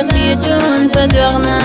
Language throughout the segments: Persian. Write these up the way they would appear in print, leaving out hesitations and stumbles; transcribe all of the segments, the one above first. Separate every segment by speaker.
Speaker 1: صادقي جون صدقنا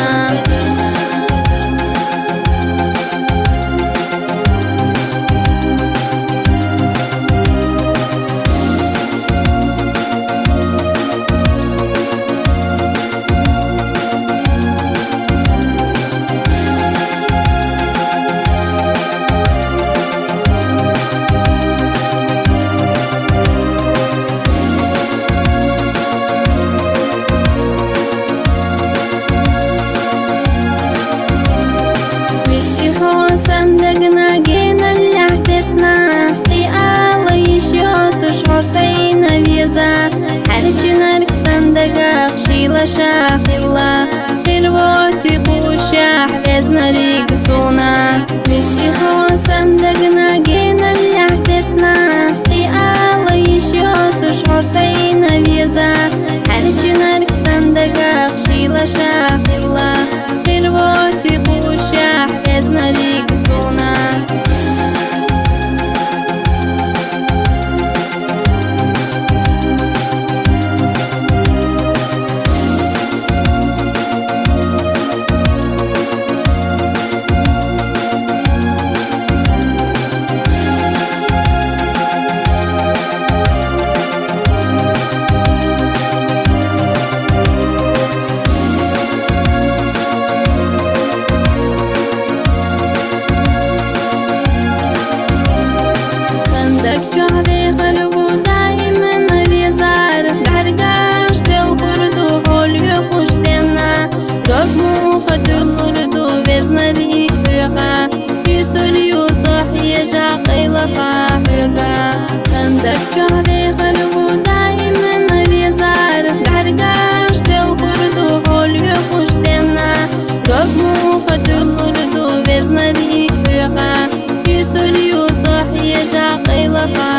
Speaker 1: صندقنا جينا اللي حسيتنا في الله يشوتش حسينا فيزا حرجنا لك صندقة بشيلة شاخ الله خير بوتي خوشة حفزنا ريقصونا مسيحو صندقنا جينا اللي حسيتنا في الله يشوتش حسينا فيزا حرجنا لك صندقة بشيلة شاخ الله خير بوتي خوشة حفزنا ريقصونا صندق شهري خلو دايما بيزار بعرقاش تلخرد وحول يخش دينا قبمو خدلرد وبزنا ديك بيقا في سوريو صحي شاقي لفا